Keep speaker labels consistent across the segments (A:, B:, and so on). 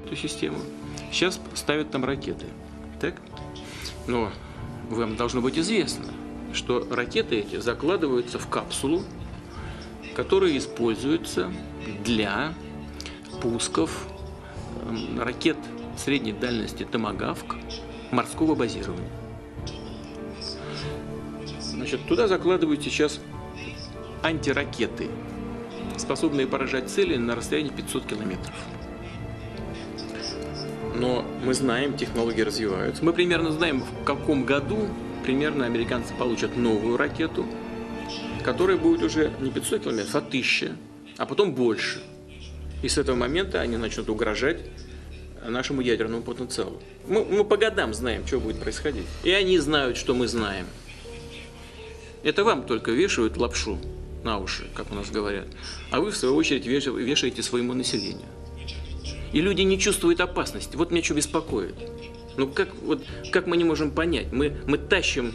A: эту систему. Сейчас ставят там ракеты. Так? Но вам должно быть известно, что ракеты эти закладываются в капсулу, которая используется для пусков ракет средней дальности «Томагавк» морского базирования. Значит, туда закладывают сейчас антиракеты, способные поражать цели на расстоянии 500 километров. Но мы знаем, технологии развиваются. Мы примерно знаем, в каком году примерно американцы получат новую ракету, которая будет уже не 500 километров, а 1000, а потом больше. И с этого момента они начнут угрожать нашему ядерному потенциалу. Мы по годам знаем, что будет происходить. И они знают, что мы знаем. Это вам только вешают лапшу на уши, как у нас говорят. А вы, в свою очередь, вешаете своему населению. И люди не чувствуют опасности. Вот меня что беспокоит. Ну как мы не можем понять? Мы тащим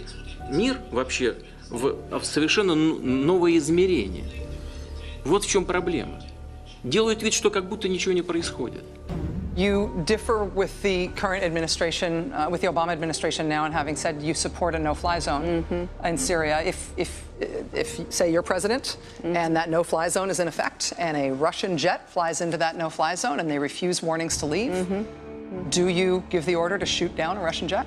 A: мир вообще в совершенно новое измерение. Вот в чем проблема. Делают вид, что как будто ничего не происходит.
B: You differ with the current administration, with the Obama administration now, and having said you support a no-fly zone in Syria. If say you're president, and that no-fly zone is in effect, and a Russian jet flies into that no-fly zone, and they refuse warnings to leave, do you give the order to shoot down a Russian jet?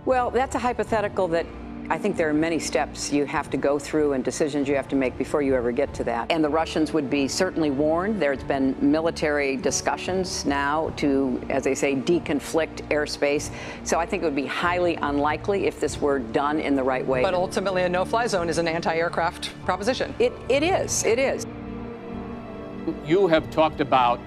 C: Well, that's a hypothetical that I think there are many steps you have to go through and decisions you have to make before you ever get to that. And the Russians would be certainly warned. There's been military discussions now to, as they say, deconflict airspace. So I think it would be highly unlikely if this were done in the right way.
B: But ultimately, a no-fly zone is an anti-aircraft proposition.
C: It is.
D: You have talked about,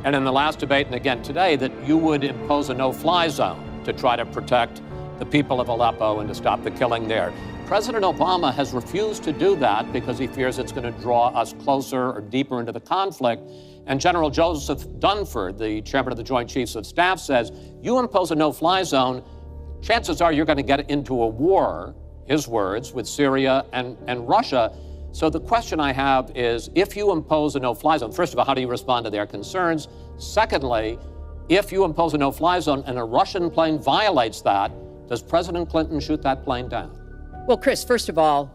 D: and in the last debate and again today, that you would impose a no-fly zone to try to protect the people of Aleppo and to stop the killing there. President Obama has refused to do that because he fears it's going to draw us closer or deeper into the conflict. And General Joseph Dunford, the chairman of the Joint Chiefs of Staff, says, you impose a no-fly zone, chances are you're going to get into a war, his words, with Syria and Russia. So the question I have is, if you impose a no-fly zone, first of all, how do you respond to their concerns? Secondly, if you impose a no-fly zone and a Russian plane violates that, does President Clinton shoot that plane down?
C: Well, Chris, first of all,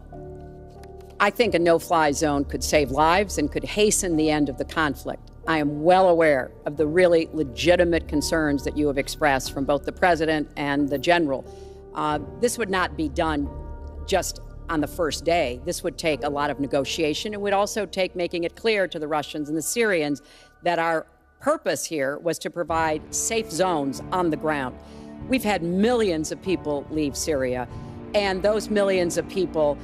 C: I think a no-fly zone could save lives and could hasten the end of the conflict. I am well aware of the really legitimate concerns that you have expressed from both the president and the general. This would not be done just on the first day. This would take a lot of negotiation. It would also take making it clear to the Russians and the Syrians that our purpose here was to provide safe zones on the ground. We've had millions of people leave Syria, and those millions of people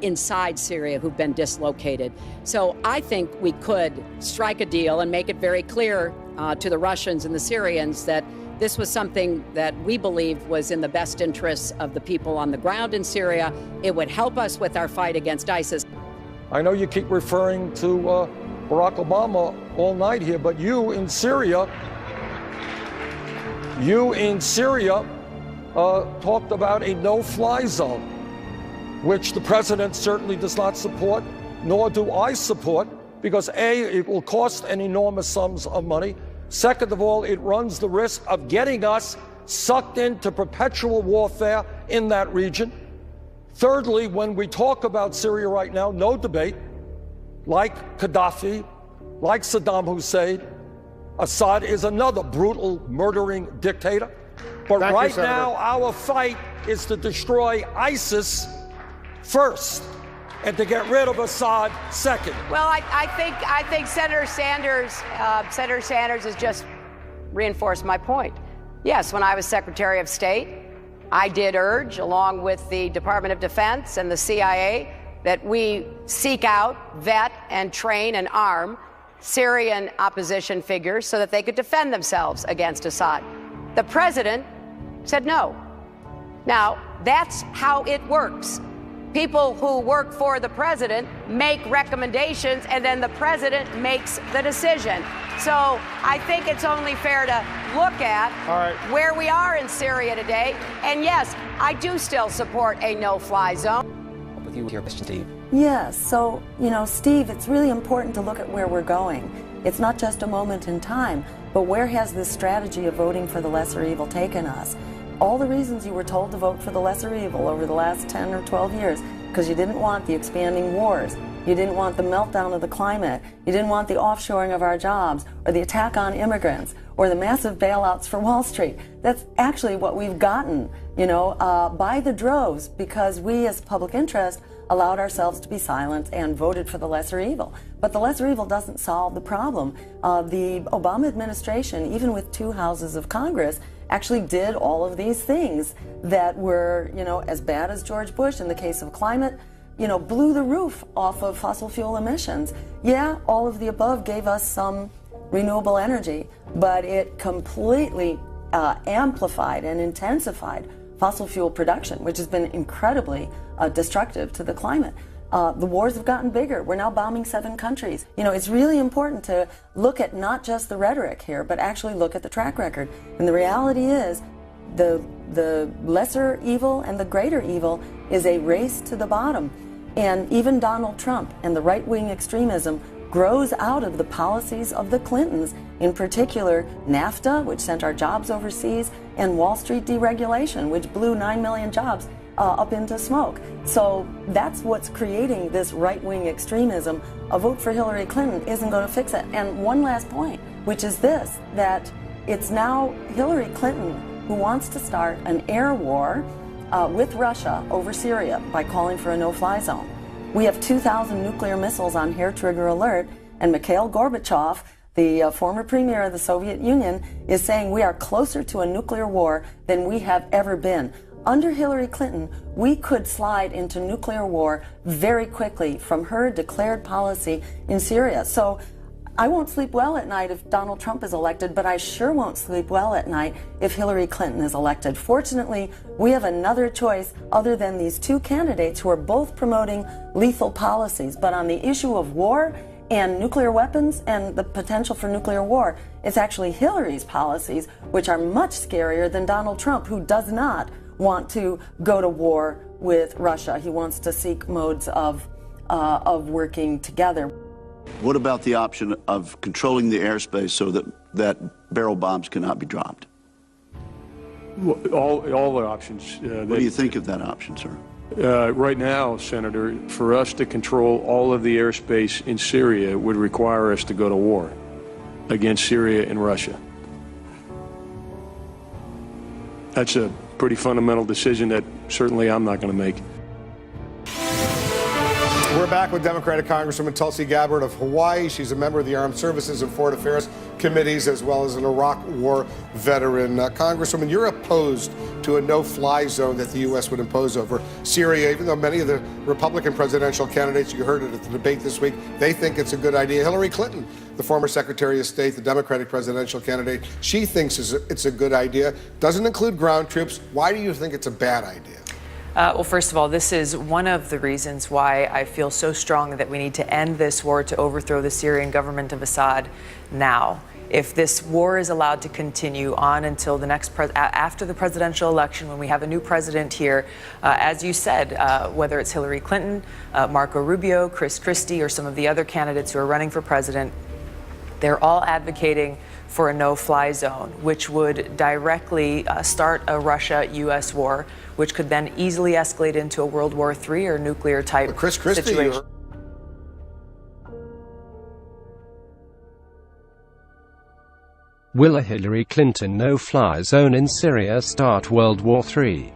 C: inside Syria who've been dislocated. So I think we could strike a deal and make it very clear to the Russians and the Syrians that this was something that we believed was in the best interests of the people on the ground in Syria. It would help us with our fight against ISIS.
E: I know you keep referring to Barack Obama all night here, but you in Syria talked about a no-fly zone, which the president certainly does not support, nor do I support, because A, it will cost an enormous sums of money. Second of all, it runs the risk of getting us sucked into perpetual warfare in that region. Thirdly, when we talk about Syria right now, no debate, like Gaddafi, like Saddam Hussein, Assad is another brutal, murdering dictator. But right now, our fight is to destroy ISIS first and to get rid of Assad second.
C: Well, I think Senator Sanders has just reinforced my point. Yes, when I was Secretary of State, I did urge, along with the Department of Defense and the CIA, that we seek out, vet, and train and arm Syrian opposition figures so that they could defend themselves against Assad. The president said no. Now, that's how it works. People who work for the president make recommendations, and then the president makes the decision. So I think it's only fair to look at where we are in Syria today. And yes, I do still support a no-fly zone.
F: With you here, Steve.
G: Yes, so, Steve, it's really important to look at where we're going.
F: It's not just a moment in time, but where has this strategy of voting for the lesser evil taken us? All the reasons you were told to vote for the lesser evil over the last 10 or 12 years, because you didn't want the expanding wars, you didn't want the meltdown of the climate, you didn't want the offshoring of our jobs, or the attack on immigrants, or the massive bailouts for Wall Street. That's actually what we've gotten, by the droves, because we as public interest allowed ourselves to be silent and voted for the lesser evil. But the lesser evil doesn't solve the problem. The Obama administration, even with 2 houses of Congress, actually did all of these things that were, as bad as George Bush in the case of climate, blew the roof off of fossil fuel emissions. Yeah, all of the above gave us some renewable energy, but it completely amplified and intensified fossil fuel production, which has been incredibly destructive to the climate. The wars have gotten bigger. We're now bombing 7 countries. It's really important to look at not just the rhetoric here, but actually look at the track record. And the reality is the lesser evil and the greater evil is a race to the bottom. And even Donald Trump and the right-wing extremism grows out of the policies of the Clintons, in particular NAFTA, which sent our jobs overseas, and Wall Street deregulation, which blew 9 million jobs up into smoke. So that's what's creating this right-wing extremism. A vote for Hillary Clinton isn't going to fix it. And one last point, which is this, that it's now Hillary Clinton who wants to start an air war with Russia over Syria by calling for a no-fly zone. We have 2,000 nuclear missiles on hair-trigger alert, and Mikhail Gorbachev, the former premier of the Soviet Union, is saying we are closer to a nuclear war than we have ever been. Under Hillary Clinton, we could slide into nuclear war very quickly from her declared policy in Syria. So I won't sleep well at night if Donald Trump is elected, but I sure won't sleep well at night if Hillary Clinton is elected. Fortunately, we have another choice other than these 2 candidates who are both promoting lethal policies. But on the issue of war and nuclear weapons and the potential for nuclear war, it's actually Hillary's policies, which are much scarier than Donald Trump, who does not want to go to war with Russia. He wants to seek modes of working together.
G: What about the option of controlling the airspace so that barrel bombs cannot be dropped?
H: All the options.
G: What do you think of that option, sir?
H: Right now, Senator, for us to control all of the airspace in Syria would require us to go to war against Syria and Russia. That's a pretty fundamental decision that certainly I'm not going to make.
I: We're back with Democratic Congresswoman Tulsi Gabbard of Hawaii. She's a member of the Armed Services and Foreign Affairs Committees, as well as an Iraq War veteran. Congresswoman, you're opposed to a no-fly zone that the U.S. would impose over Syria, even though many of the Republican presidential candidates, you heard it at the debate this week, they think it's a good idea. Hillary Clinton, the former Secretary of State, the Democratic presidential candidate, she thinks it's a good idea. Doesn't include ground troops. Why do you think it's a bad idea?
J: Well, first of all, this is one of the reasons why I feel so strongly that we need to end this war to overthrow the Syrian government of Assad now. If this war is allowed to continue on until the next after the presidential election, when we have a new president here, as you said, whether it's Hillary Clinton, Marco Rubio, Chris Christie, or some of the other candidates who are running for president, they're all advocating for a no-fly zone, which would directly start a Russia-U.S. war, which could then easily escalate into a World War III or nuclear-type situation.
K: Will a Hillary Clinton no-fly zone in Syria start World War III?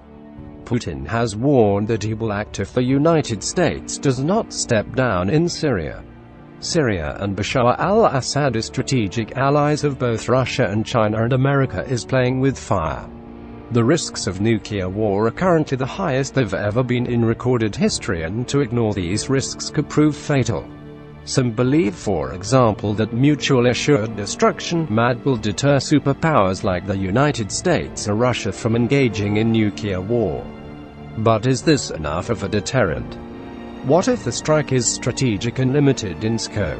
K: Putin has warned that he will act if the United States does not step down in Syria. Syria and Bashar al-Assad are strategic allies of both Russia and China, and America is playing with fire. The risks of nuclear war are currently the highest they've ever been in recorded history, and to ignore these risks could prove fatal. Some believe, for example, that mutually assured destruction will deter superpowers like the United States or Russia from engaging in nuclear war. But is this enough of a deterrent? What if the strike is strategic and limited in scope?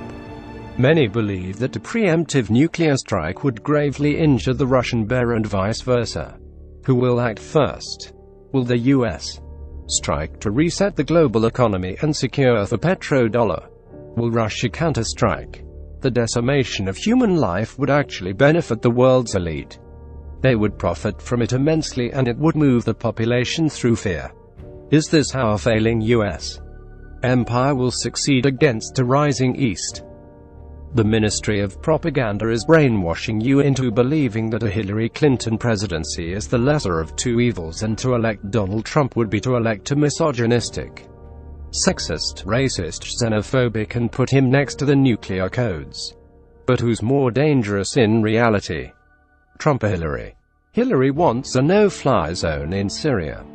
K: Many believe that a preemptive nuclear strike would gravely injure the Russian bear and vice versa. Who will act first? Will the U.S. strike to reset the global economy and secure the petrodollar? Will Russia counterstrike? the decimation of human life would actually benefit the world's elite. They would profit from it immensely, and it would move the population through fear. Is this how a failing U.S. empire will succeed against a rising East? The Ministry of Propaganda is brainwashing you into believing that a Hillary Clinton presidency is the lesser of two evils, and to elect Donald Trump would be to elect a misogynistic, sexist, racist, xenophobic, and put him next to the nuclear codes. But who's more dangerous in reality? Trump or Hillary? Hillary wants a no-fly zone in Syria.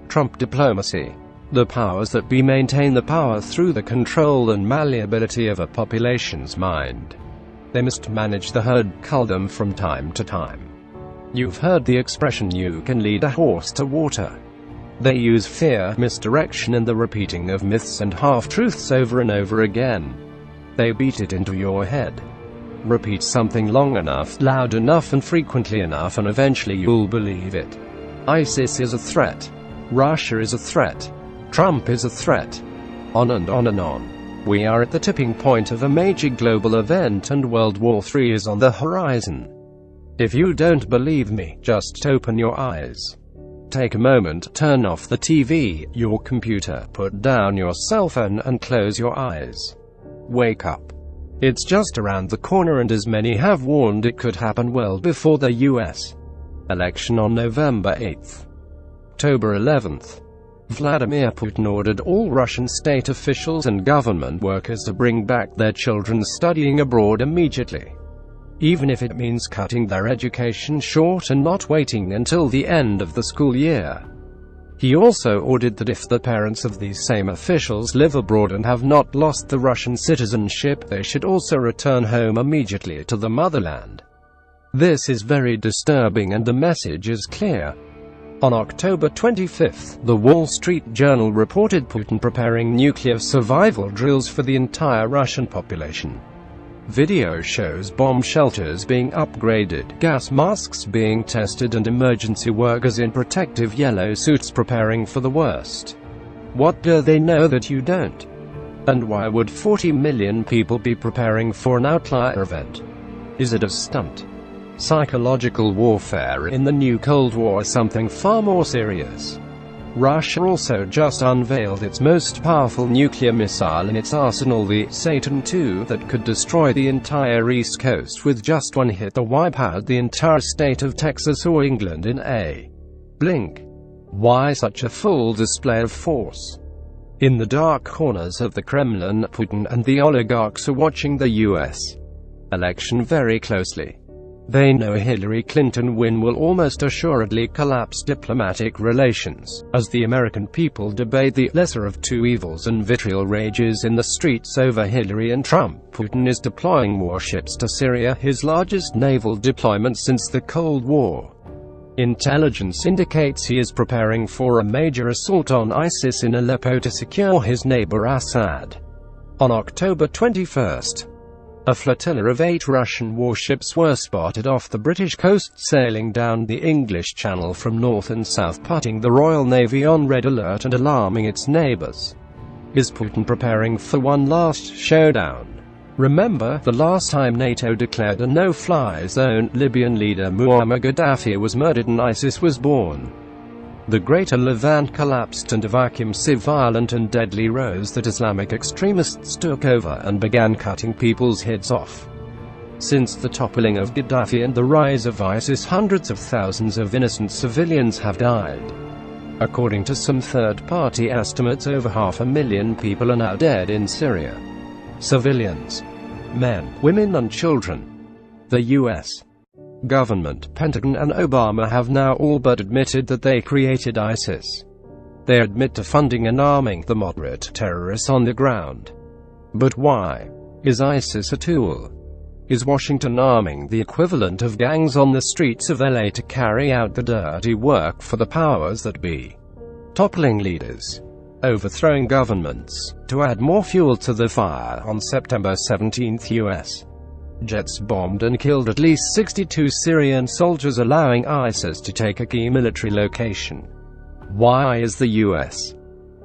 K: Trump diplomacy. The powers that be maintain the power through the control and malleability of a population's mind. They must manage the herd, cull them from time to time. You've heard the expression, you can lead a horse to water. They use fear, misdirection, and the repeating of myths and half-truths over and over again. They beat it into your head. Repeat something long enough, loud enough, and frequently enough, and eventually you'll believe it. ISIS is a threat. Russia is a threat. Trump is a threat. On and on and on. We are at the tipping point of a major global event, and World War III is on the horizon. If you don't believe me, just open your eyes. Take a moment, turn off the TV, your computer, put down your cell phone, and close your eyes. Wake up. It's just around the corner, and as many have warned, it could happen well before the U.S. election on November 8th. October 11th. Vladimir Putin ordered all Russian state officials and government workers to bring back their children studying abroad immediately, even if it means cutting their education short and not waiting until the end of the school year. He also ordered that if the parents of these same officials live abroad and have not lost the Russian citizenship, they should also return home immediately to the motherland. This is very disturbing, and the message is clear. On October 25th, the Wall Street Journal reported Putin preparing nuclear survival drills for the entire Russian population. Video shows bomb shelters being upgraded, gas masks being tested, and emergency workers in protective yellow suits preparing for the worst. What do they know that you don't? And why would 40 million people be preparing for an outlier event? Is it a stunt? Psychological warfare in the new Cold War is something far more serious. Russia also just unveiled its most powerful nuclear missile in its arsenal, the Satan II, that could destroy the entire East Coast with just one hit, to wipe out the entire state of Texas or England in a blink. Why such a full display of force? In the dark corners of the Kremlin, Putin and the oligarchs are watching the U.S. election very closely. They know a Hillary Clinton win will almost assuredly collapse diplomatic relations, as the American people debate the lesser of two evils and vitriol rages in the streets over Hillary and Trump. Putin is deploying warships to Syria, his largest naval deployment since the Cold War. Intelligence indicates he is preparing for a major assault on ISIS in Aleppo to secure his neighbor Assad. On October 21st, a flotilla of 8 Russian warships were spotted off the British coast sailing down the English Channel from north and south, putting the Royal Navy on red alert and alarming its neighbors. Is Putin preparing for one last showdown? Remember, the last time NATO declared a no-fly zone, Libyan leader Muammar Gaddafi was murdered and ISIS was born. The Greater Levant collapsed and a vacuum so violent and deadly rose that Islamic extremists took over and began cutting people's heads off. Since the toppling of Gaddafi and the rise of ISIS, hundreds of thousands of innocent civilians have died. According to some third-party estimates, over 500,000 people are now dead in Syria. Civilians. Men, women and children. The U.S. government, Pentagon and Obama have now all but admitted that they created ISIS. They admit to funding and arming the moderate terrorists on the ground. But why? Is ISIS a tool? Is Washington arming the equivalent of gangs on the streets of LA to carry out the dirty work for the powers that be? Toppling leaders, overthrowing governments, to add more fuel to the fire. On September 17th, U.S. jets bombed and killed at least 62 Syrian soldiers, allowing ISIS to take a key military location. Why is the U.S.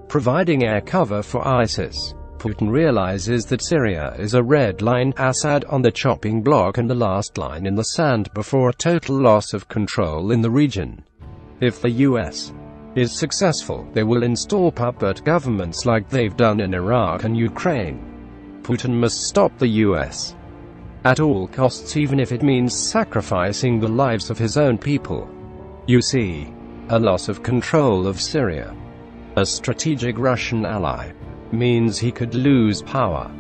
K: providing air cover for ISIS? Putin realizes that Syria is a red line, Assad on the chopping block, and the last line in the sand before a total loss of control in the region. If the US is successful, they will install puppet governments like they've done in Iraq and Ukraine. Putin must stop the US at all costs, even if it means sacrificing the lives of his own people. You see, a loss of control of Syria, a strategic Russian ally, means he could lose power.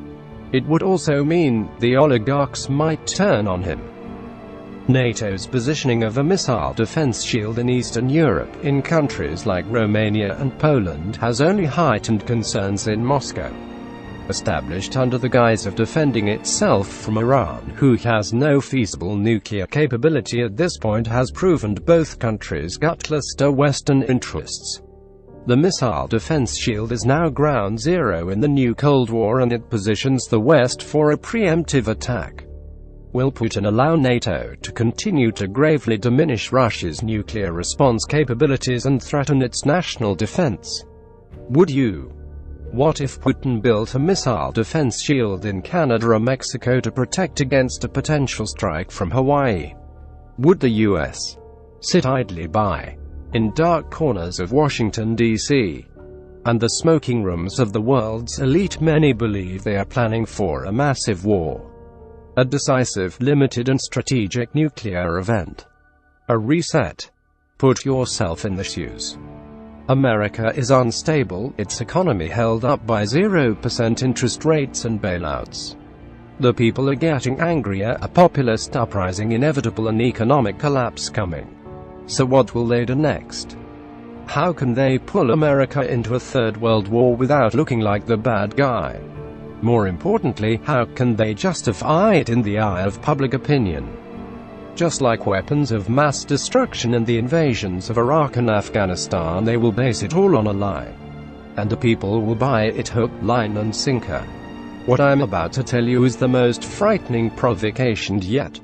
K: It would also mean the oligarchs might turn on him. NATO's positioning of a missile defense shield in Eastern Europe, in countries like Romania and Poland, has only heightened concerns in Moscow. Established under the guise of defending itself from Iran, who has no feasible nuclear capability at this point, has proven both countries gutless to Western interests. The missile defense shield is now ground zero in the new Cold War, and it positions the West for a preemptive attack. Will Putin allow NATO to continue to gravely diminish Russia's nuclear response capabilities and threaten its national defense? Would you? What if Putin built a missile defense shield in Canada or Mexico to protect against a potential strike from Hawaii? Would the US sit idly by in dark corners of Washington, D.C. and the smoking rooms of the world's elite? Many believe they are planning for a massive war, a decisive, limited and strategic nuclear event, a reset. Put yourself in the shoes. America is unstable, its economy held up by 0% interest rates and bailouts. The people are getting angrier, a populist uprising inevitable, and economic collapse coming. So what will they do next? How can they pull America into a third world war without looking like the bad guy? More importantly, how can they justify it in the eye of public opinion? Just like weapons of mass destruction and the invasions of Iraq and Afghanistan, they will base it all on a lie. And the people will buy it hook, line and sinker. What I'm about to tell you is the most frightening provocation yet.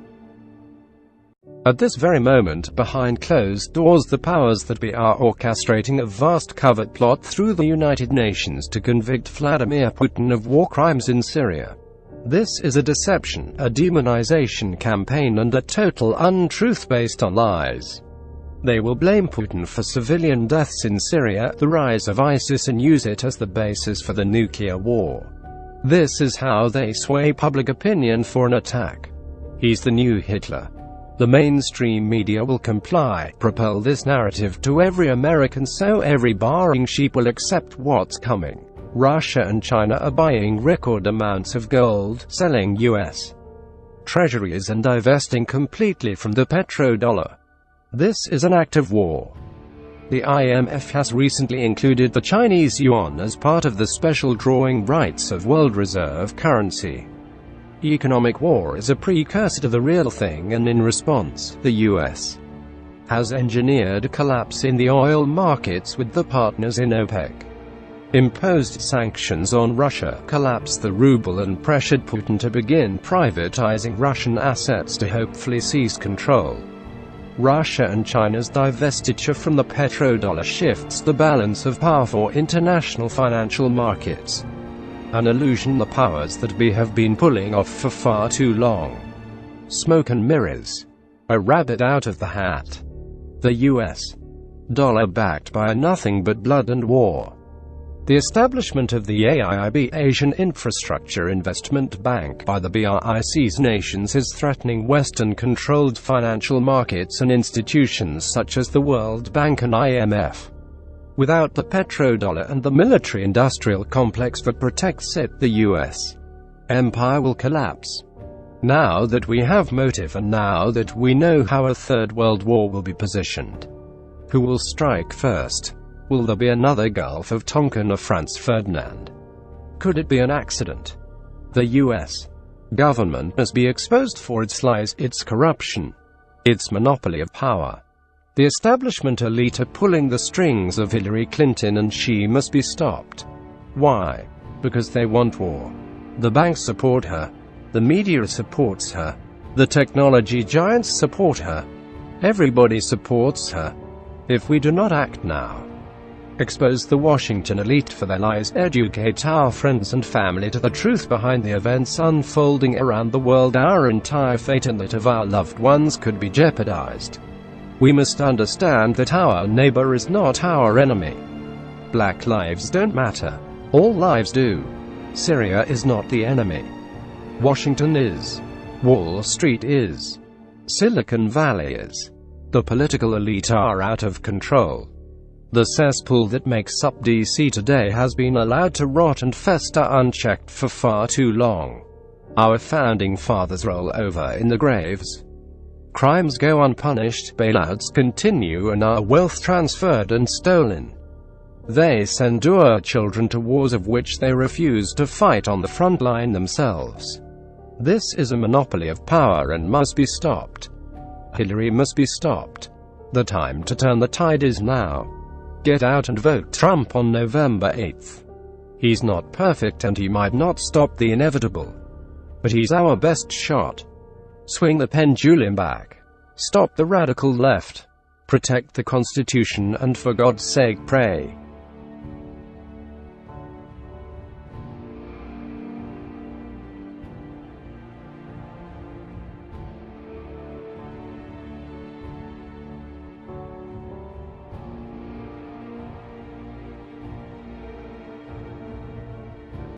K: At this very moment, behind closed doors, the powers that be are orchestrating a vast covert plot through the United Nations to convict Vladimir Putin of war crimes in Syria. This is a deception, a demonization campaign, and a total untruth based on lies. They will blame Putin for civilian deaths in Syria, the rise of ISIS, and use it as the basis for the nuclear war. This is how they sway public opinion for an attack. He's the new Hitler. The mainstream media will comply, propel this narrative to every American, so every barring sheep will accept what's coming. Russia and China are buying record amounts of gold, selling U.S. treasuries and divesting completely from the petrodollar. This is an act of war. The IMF has recently included the Chinese yuan as part of the special drawing rights of world reserve currency. Economic war is a precursor to the real thing, and in response, the U.S. has engineered a collapse in the oil markets with the partners in OPEC. Imposed sanctions on Russia, collapsed the ruble, and pressured Putin to begin privatizing Russian assets to hopefully seize control. Russia and China's divestiture from the petrodollar shifts the balance of power for international financial markets, an illusion the powers that be have been pulling off for far too long. Smoke and mirrors. A rabbit out of the hat. The US dollar backed by nothing but blood and war. The establishment of the AIIB, Asian Infrastructure Investment Bank, by the BRICS nations is threatening Western-controlled financial markets and institutions such as the World Bank and IMF. Without the petrodollar and the military-industrial complex that protects it, the U.S. empire will collapse. Now that we have motive, and now that we know how a third world war will be positioned, who will strike first? Will there be another Gulf of Tonkin or Franz Ferdinand? Could it be an accident? The U.S. government must be exposed for its lies, its corruption, its monopoly of power. The establishment elite are pulling the strings of Hillary Clinton, and she must be stopped. Why? Because they want war. The banks support her. The media supports her. The technology giants support her. Everybody supports her. If we do not act now, expose the Washington elite for their lies, educate our friends and family to the truth behind the events unfolding around the world. Our entire fate and that of our loved ones could be jeopardized. We must understand that our neighbor is not our enemy. Black lives don't matter. All lives do. Syria is not the enemy. Washington is. Wall Street is. Silicon Valley is. The political elite are out of control. The cesspool that makes up DC today has been allowed to rot and fester unchecked for far too long. Our founding fathers roll over in the graves. Crimes go unpunished, bailouts continue, and our wealth transferred and stolen. They send our children to wars of which they refuse to fight on the front line themselves. This is a monopoly of power and must be stopped. Hillary must be stopped. The time to turn the tide is now. Get out and vote Trump on November 8th. He's not perfect and he might not stop the inevitable. But he's our best shot. Swing the pendulum back. Stop the radical left. Protect the Constitution and for God's sake pray.